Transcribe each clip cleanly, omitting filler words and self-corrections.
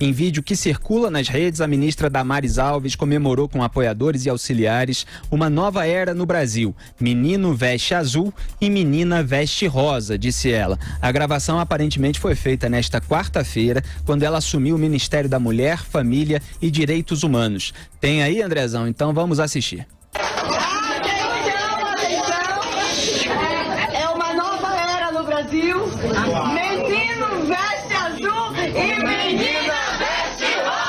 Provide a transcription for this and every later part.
Em vídeo que circula nas redes, a ministra Damares Alves comemorou com apoiadores e auxiliares uma nova era no Brasil. Menino veste azul e menina veste rosa, disse ela. A gravação aparentemente foi feita nesta quarta-feira, quando ela assumiu o Ministério da Mulher, Família e Direitos Humanos. Tem aí, Andrezão? Então vamos assistir. É uma nova era no Brasil. Menino veste azul e menina veste rosa.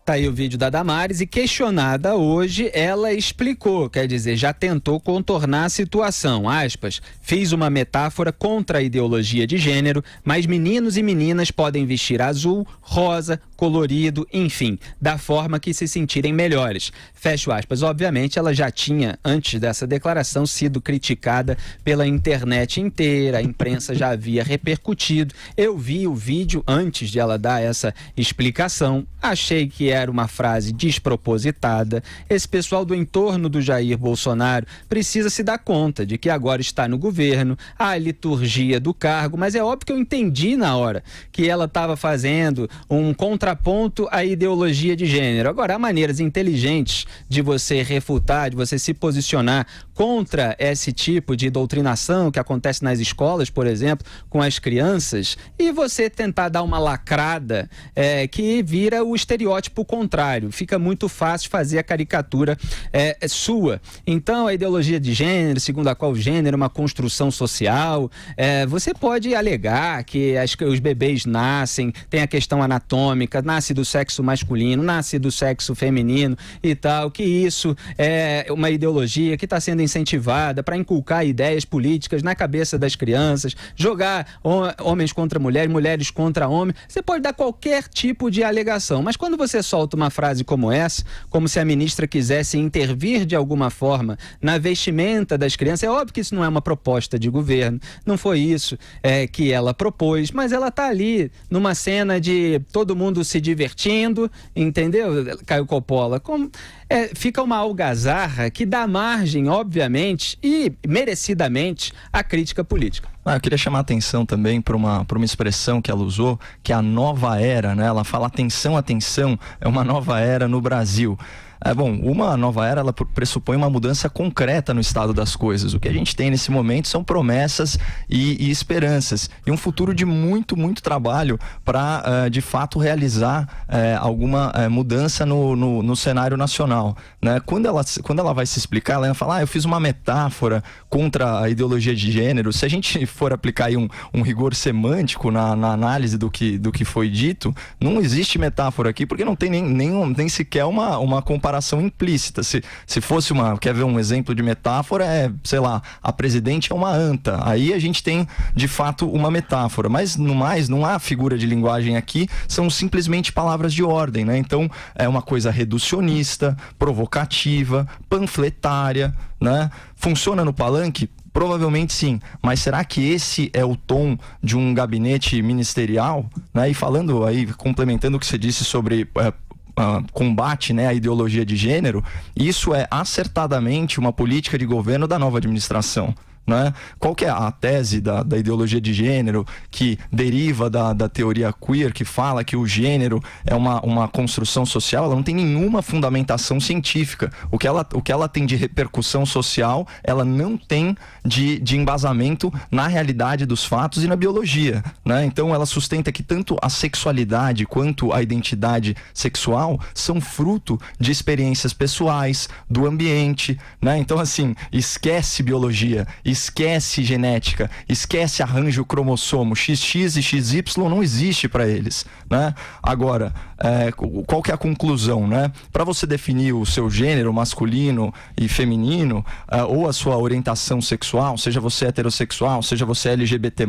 Tá aí o vídeo da Damares e, questionada hoje, ela explicou, quer dizer, já tentou contornar a situação, aspas, fiz uma metáfora contra a ideologia de gênero, mas meninos e meninas podem vestir azul, rosa, colorido, enfim, da forma que se sentirem melhores. Fecho aspas. Obviamente, ela já tinha, antes dessa declaração, sido criticada pela internet inteira, a imprensa já havia repercutido. Eu vi o vídeo antes de ela dar essa explicação, achei que era uma frase despropositada. Esse pessoal do entorno do Jair Bolsonaro precisa se dar conta de que agora está no governo, a liturgia do cargo, mas é óbvio que eu entendi na hora que ela estava fazendo um contraponto à ideologia de gênero. Agora, há maneiras inteligentes de você refutar, de você se posicionar contra esse tipo de doutrinação que acontece nas escolas, por exemplo, com as crianças, e você tentar dar uma lacrada que vira o estereótipo contrário. Fica muito fácil fazer a caricatura sua. Então, a ideologia de gênero, segundo a qual o gênero é uma construção social, você pode alegar que os bebês nascem, tem a questão anatômica, nasce do sexo masculino, nasce do sexo feminino e tal, que isso é uma ideologia que está sendo incentivada para inculcar ideias políticas na cabeça das crianças, jogar homens contra mulheres, mulheres contra homens. Você pode dar qualquer tipo de alegação, mas quando você solta uma frase como essa, como se a ministra quisesse intervir de alguma forma na vestimenta das crianças, é óbvio que isso não é uma proposta de governo, não foi isso que ela propôs, mas ela está ali numa cena de todo mundo se divertindo, entendeu, Caio Coppola? Fica uma algazarra que dá margem, obviamente, e merecidamente, à crítica política. Eu queria chamar a atenção também para uma expressão que ela usou, que é a nova era, né? Ela fala atenção, atenção, é uma nova era no Brasil. Uma nova era, ela pressupõe uma mudança concreta no estado das coisas. O que a gente tem nesse momento são promessas e esperanças. E um futuro de muito, muito trabalho para, de fato, realizar alguma mudança no cenário nacional, né? Quando ela vai se explicar, ela vai falar, eu fiz uma metáfora contra a ideologia de gênero. Se a gente for aplicar aí um rigor semântico na análise do que foi dito, não existe metáfora aqui, porque não tem nem sequer uma comparação implícita. Se fosse quer ver um exemplo de metáfora, sei lá, a presidente é uma anta. Aí a gente tem, de fato, uma metáfora. Mas, no mais, não há figura de linguagem aqui, são simplesmente palavras de ordem, né? Então, é uma coisa reducionista, provocativa, panfletária, né? Funciona no palanque? Provavelmente sim, mas será que esse é o tom de um gabinete ministerial? Né? E falando aí, complementando o que você disse sobre combate, né, à ideologia de gênero, isso é acertadamente uma política de governo da nova administração. Né? Qual que é a tese da ideologia de gênero que deriva da teoria queer, que fala que o gênero é uma construção social? Ela não tem nenhuma fundamentação científica. O que ela tem de repercussão social, ela não tem de embasamento na realidade dos fatos e na biologia, né? Então ela sustenta que tanto a sexualidade quanto a identidade sexual são fruto de experiências pessoais, do ambiente, né? Então, assim, esquece biologia, esquece genética, esquece arranjo cromossomo, XX e XY não existe para eles, né? Agora, qual que é a conclusão, né? Para você definir o seu gênero masculino e feminino, ou a sua orientação sexual, seja você heterossexual, seja você LGBT+,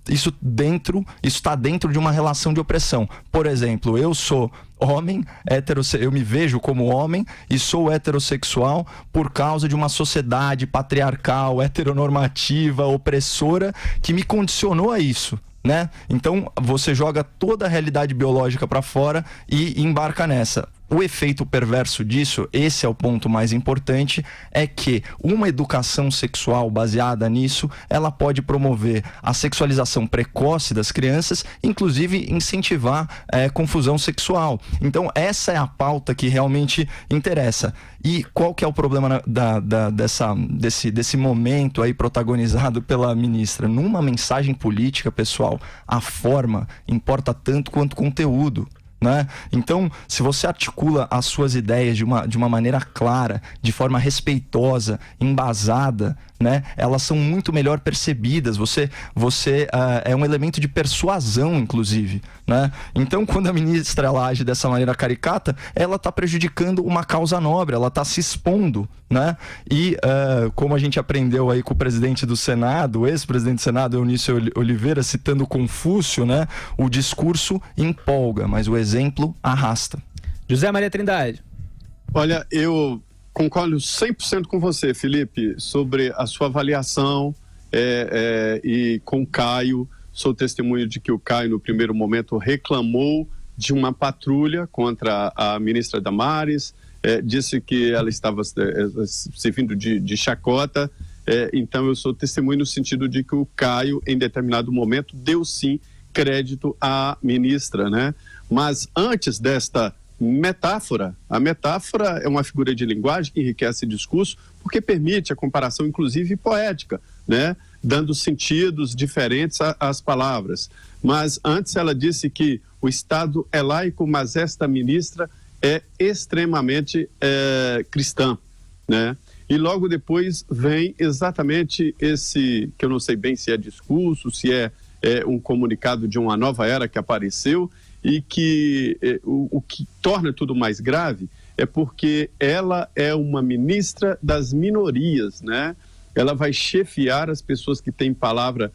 isso está dentro de uma relação de opressão. Por exemplo, eu sou homem, eu me vejo como homem e sou heterossexual por causa de uma sociedade patriarcal, heteronormativa, opressora, que me condicionou a isso, né? Então você joga toda a realidade biológica para fora e embarca nessa. O efeito perverso disso, esse é o ponto mais importante, é que uma educação sexual baseada nisso, ela pode promover a sexualização precoce das crianças, inclusive incentivar confusão sexual. Então essa é a pauta que realmente interessa. E qual que é o problema desse momento aí protagonizado pela ministra? Numa mensagem política, pessoal, a forma importa tanto quanto o conteúdo. Né? Então, se você articula as suas ideias de uma maneira clara, de forma respeitosa, embasada, né? Elas são muito melhor percebidas. Você é um elemento de persuasão, inclusive, né? Então, quando a ministra ela age dessa maneira caricata, ela está prejudicando uma causa nobre, ela está se expondo, né? E como a gente aprendeu aí com o presidente do Senado, o ex-presidente do Senado, Eunício Oliveira, citando Confúcio, né? O discurso empolga, mas o exemplo arrasta. José Maria Trindade. Olha, eu concordo 100% com você, Felipe, sobre a sua avaliação e com o Caio. Sou testemunho de que o Caio, no primeiro momento, reclamou de uma patrulha contra a ministra Damares, disse que ela estava servindo de chacota. Então, eu sou testemunho no sentido de que o Caio, em determinado momento, deu sim crédito à ministra, né? Mas antes desta metáfora, a metáfora é uma figura de linguagem que enriquece o discurso porque permite a comparação, inclusive poética, né? Dando sentidos diferentes às palavras. Mas antes ela disse que o Estado é laico, mas esta ministra é extremamente cristã, né? E logo depois vem exatamente esse, que eu não sei bem se é discurso, se é um comunicado de uma nova era que apareceu, e que o que torna tudo mais grave é porque ela é uma ministra das minorias, né? Ela vai chefiar as pessoas que têm palavra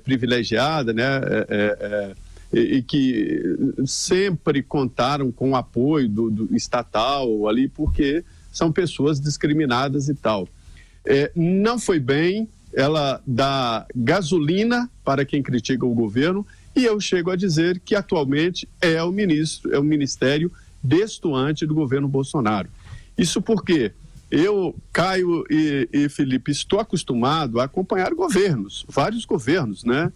privilegiada, né? E que sempre contaram com o apoio do estatal ali, porque são pessoas discriminadas e tal. Não foi bem, ela dá gasolina para quem critica o governo. E eu chego a dizer que atualmente é o ministério destoante do governo Bolsonaro. Isso porque eu, Caio e Felipe, estou acostumado a acompanhar governos, vários governos, né?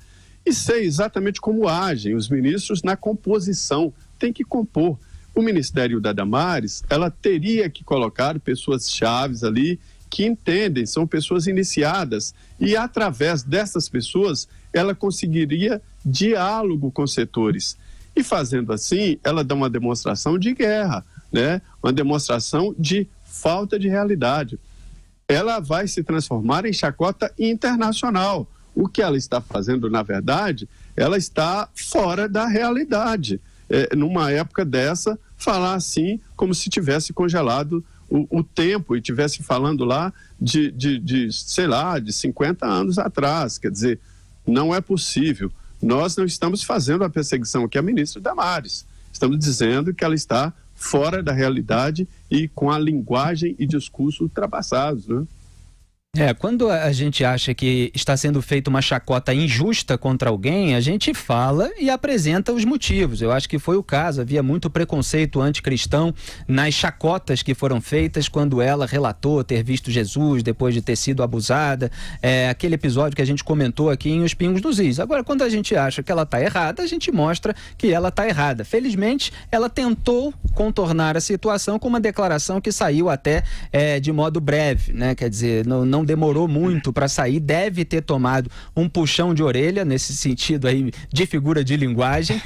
E sei exatamente como agem os ministros na composição. Tem que compor. O Ministério da Damares, ela teria que colocar pessoas chaves ali que entendem, são pessoas iniciadas. E através dessas pessoas, ela conseguiria diálogo com setores. E fazendo assim, ela dá uma demonstração de guerra, né? Uma demonstração de falta de realidade. Ela vai se transformar em chacota internacional. O que ela está fazendo, na verdade, ela está fora da realidade. Numa época dessa, falar assim como se tivesse congelado o tempo e estivesse falando lá sei lá, de 50 anos atrás. Quer dizer, não é possível. Nós não estamos fazendo a perseguição aqui à ministra Damares. Estamos dizendo que ela está fora da realidade e com a linguagem e discurso ultrapassados, né? Quando a gente acha que está sendo feita uma chacota injusta contra alguém, a gente fala e apresenta os motivos. Eu acho que foi o caso, havia muito preconceito anticristão nas chacotas que foram feitas quando ela relatou ter visto Jesus depois de ter sido abusada, aquele episódio que a gente comentou aqui em Os Pingos dos Is. Agora, quando a gente acha que ela está errada, a gente mostra que ela está errada. Felizmente, ela tentou contornar a situação com uma declaração que saiu até de modo breve, né? Quer dizer, não demorou muito para sair, deve ter tomado um puxão de orelha, nesse sentido aí de figura de linguagem,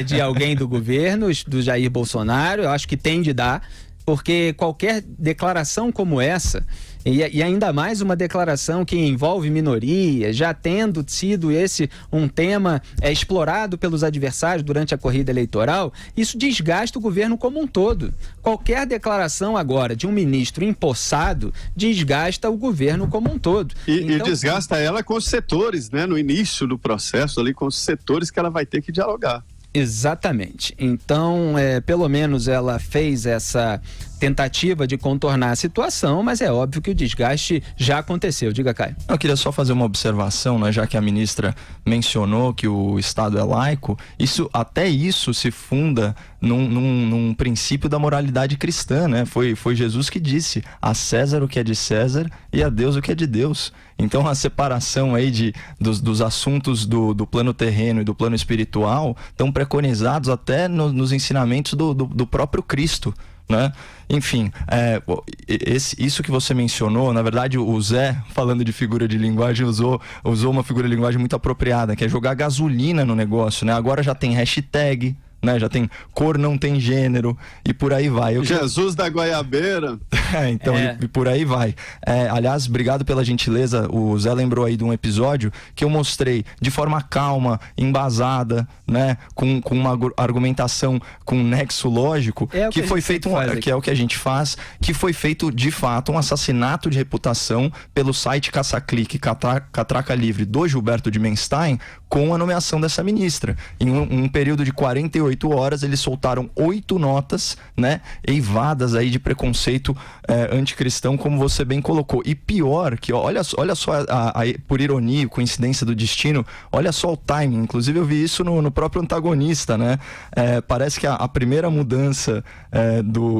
de alguém do governo, do Jair Bolsonaro. Eu acho que tem de dar, porque qualquer declaração como essa, e ainda mais uma declaração que envolve minorias, já tendo sido esse um tema explorado pelos adversários durante a corrida eleitoral, isso desgasta o governo como um todo. Qualquer declaração agora de um ministro empossado desgasta o governo como um todo. E desgasta ela com os setores, né? No início do processo ali, com os setores que ela vai ter que dialogar. Exatamente. Então, pelo menos ela fez essa tentativa de contornar a situação, mas é óbvio que o desgaste já aconteceu. Diga, Caio. Eu queria só fazer uma observação, né, já que a ministra mencionou que o Estado é laico, até isso se funda num princípio da moralidade cristã, né? Foi Jesus que disse: a César o que é de César e a Deus o que é de Deus. Então a separação aí dos assuntos do plano terreno e do plano espiritual estão preconizados até nos ensinamentos do próprio Cristo, né? Enfim, isso que você mencionou, na verdade o Zé, falando de figura de linguagem, usou uma figura de linguagem muito apropriada, que é jogar gasolina no negócio, né? Agora já tem hashtag, né? Já tem cor não tem gênero e por aí vai. Jesus da Goiabeira. Então, e por aí vai. Aliás, obrigado pela gentileza. O Zé lembrou aí de um episódio que eu mostrei de forma calma, embasada, né? Com uma argumentação com nexo lógico, que foi feito que é o que a gente faz, que foi feito de fato um assassinato de reputação pelo site Caça-Clique, Catraca Livre, do Gilberto de Menstein, com a nomeação dessa ministra. Em um período de 48 horas, eles soltaram 8 notas, né, eivadas aí de preconceito anticristão, como você bem colocou. E pior, que olha só, por ironia, coincidência do destino, olha só o timing. Inclusive eu vi isso no próprio antagonista, né? Parece que a primeira mudança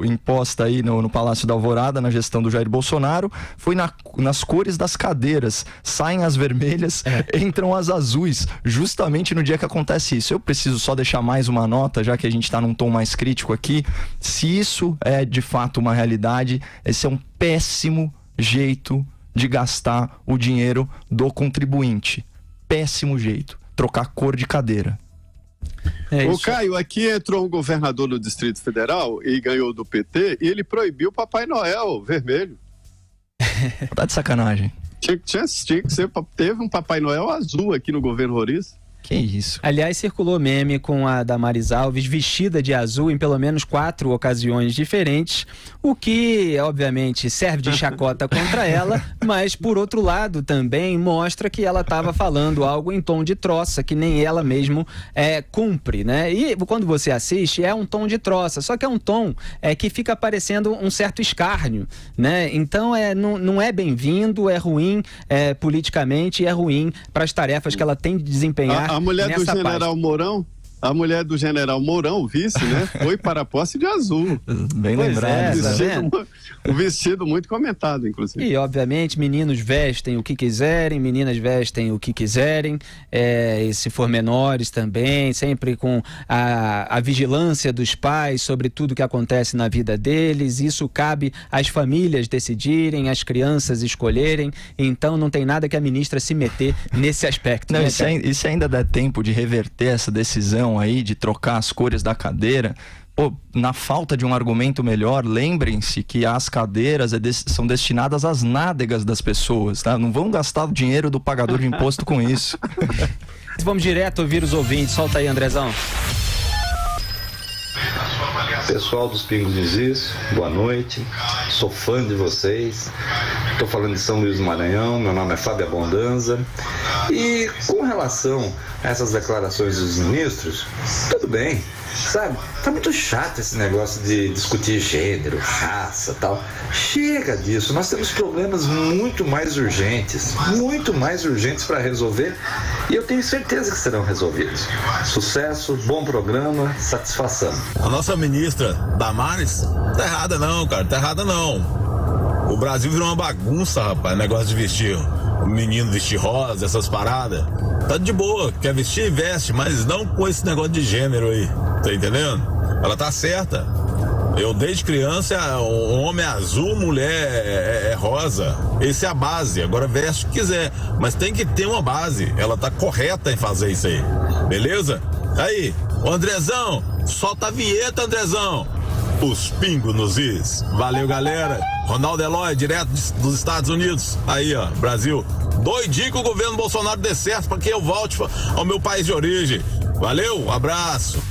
imposta aí no Palácio da Alvorada, na gestão do Jair Bolsonaro, foi nas cores das cadeiras. Saem as vermelhas, entram as azuis, justamente no dia que acontece isso. Eu preciso só deixar mais uma nota, já que a gente está num tom mais crítico aqui. Se isso é de fato uma realidade, esse é um péssimo jeito de gastar o dinheiro do contribuinte. Péssimo jeito. Trocar cor de cadeira. Ô Caio, aqui entrou um governador do Distrito Federal e ganhou do PT e ele proibiu o Papai Noel vermelho. Tá de sacanagem. Tinha que ser, teve um Papai Noel azul aqui no governo Roriz. Que isso. Aliás, circulou meme com a Damares Alves vestida de azul em pelo menos 4 ocasiões diferentes, o que, obviamente, serve de chacota contra ela, mas, por outro lado, também mostra que ela estava falando algo em tom de troça, que nem ela mesmo cumpre, né? E quando você assiste, é um tom de troça, só que é um tom que fica parecendo um certo escárnio, né? Então, não é bem-vindo, é ruim politicamente, é ruim para as tarefas que ela tem de desempenhar. A mulher do General Mourão, o vice, né? Foi para a posse de azul. Bem lembrado. Um vestido muito comentado, inclusive. E, obviamente, meninos vestem o que quiserem, meninas vestem o que quiserem, e se for menores também, sempre com a vigilância dos pais sobre tudo que acontece na vida deles. Isso cabe às famílias decidirem, às crianças escolherem, então não tem nada que a ministra se meter nesse aspecto. Não, e se ainda der tempo de reverter essa decisão aí, de trocar as cores da cadeira, na falta de um argumento melhor, lembrem-se que as cadeiras são destinadas às nádegas das pessoas, tá? Não vão gastar o dinheiro do pagador de imposto com isso. Vamos direto ouvir os ouvintes. Solta aí, Andrezão. Pessoal dos Pingos dos Is, boa noite, sou fã de vocês, estou falando de São Luís do Maranhão, meu nome é Fábio Abondanza, e com relação a essas declarações dos ministros, tudo bem, sabe, tá muito chato esse negócio de discutir gênero, raça, tal, chega disso, nós temos problemas muito mais urgentes para resolver, e eu tenho certeza que serão resolvidos. Sucesso, bom programa, satisfação. A nossa ministra Damares tá errada não, cara, tá errada não. O Brasil virou uma bagunça, rapaz, negócio de vestir, o menino vestir rosa, essas paradas. Tá de boa, quer vestir, veste, mas não com esse negócio de gênero aí, tá entendendo? Ela tá certa. Eu desde criança, um homem é azul, mulher é rosa. Essa é a base, agora veste o que quiser, mas tem que ter uma base, ela tá correta em fazer isso aí, beleza? Aí, ô Andrezão, solta a vinheta, Andrezão. Os Pingos nos Is. Valeu, galera. Ronaldo Eloy, direto dos Estados Unidos. Aí, ó, Brasil. Doidinho que o governo Bolsonaro dê certo para que eu volte ao meu país de origem. Valeu, um abraço.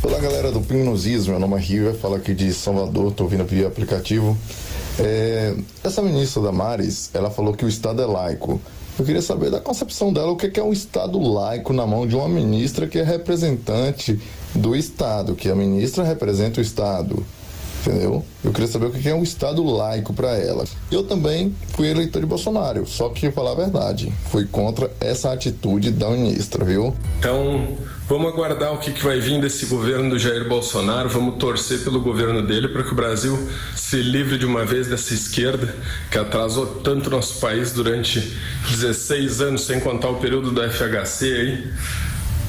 Olá, galera do Pingo nos Is. Meu nome é River, falo aqui de Salvador, tô ouvindo via aplicativo. Essa ministra Damares, ela falou que o Estado é laico. Eu queria saber da concepção dela, o que é um Estado laico na mão de uma ministra que é representante do Estado, que a ministra representa o Estado. entendeu? Eu queria saber o que é um Estado laico para ela. Eu também fui eleitor de Bolsonaro, só que, falar a verdade, fui contra essa atitude da ministra, viu? Então, vamos aguardar o que vai vir desse governo do Jair Bolsonaro, vamos torcer pelo governo dele para que o Brasil se livre de uma vez dessa esquerda que atrasou tanto nosso país durante 16 anos, sem contar o período do FHC aí.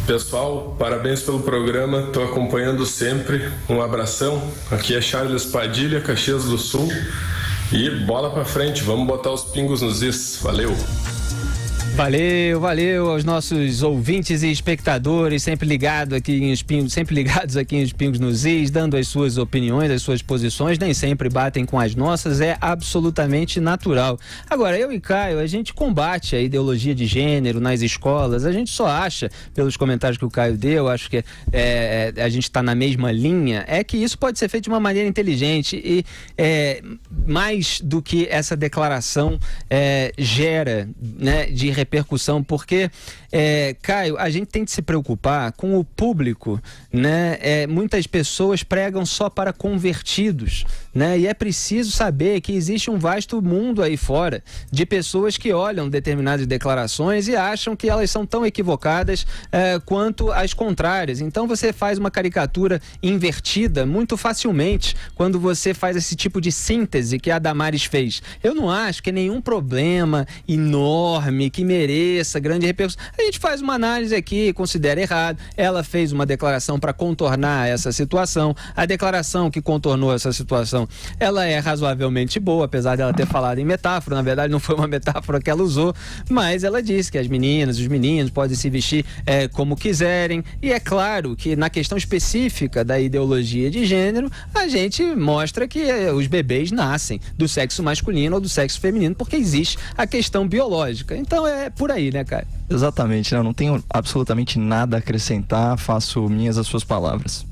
Pessoal, parabéns pelo programa, estou acompanhando sempre, um abração, aqui é Charles Padilha, Caxias do Sul, e bola pra frente, vamos botar os pingos nos is, valeu! Valeu aos nossos ouvintes e espectadores, sempre ligados aqui em Os Pingos nos Is, dando as suas opiniões, as suas posições, nem sempre batem com as nossas, é absolutamente natural. Agora, eu e Caio, a gente combate a ideologia de gênero nas escolas, a gente só acha, pelos comentários que o Caio deu, acho que a gente está na mesma linha, é que isso pode ser feito de uma maneira inteligente e mais do que essa declaração gera, né, de repercussão, porque, Caio, a gente tem que se preocupar com o público, né? Muitas pessoas pregam só para convertidos, né? E é preciso saber que existe um vasto mundo aí fora de pessoas que olham determinadas declarações e acham que elas são tão equivocadas quanto as contrárias. Então você faz uma caricatura invertida muito facilmente quando você faz esse tipo de síntese que a Damares fez. Eu não acho que é nenhum problema enorme que mereça grande repercussão. A gente faz uma análise aqui, considera errado. Ela fez uma declaração para contornar essa situação. A declaração que contornou essa situação, ela é razoavelmente boa, apesar dela ter falado em metáfora. Na verdade, não foi uma metáfora que ela usou, mas ela disse que as meninas, os meninos podem se vestir como quiserem. E é claro que na questão específica da ideologia de gênero, a gente mostra que os bebês nascem do sexo masculino ou do sexo feminino, porque existe a questão biológica. Então é por aí, né, cara? Exatamente, né? Eu não tenho absolutamente nada a acrescentar, faço minhas as suas palavras.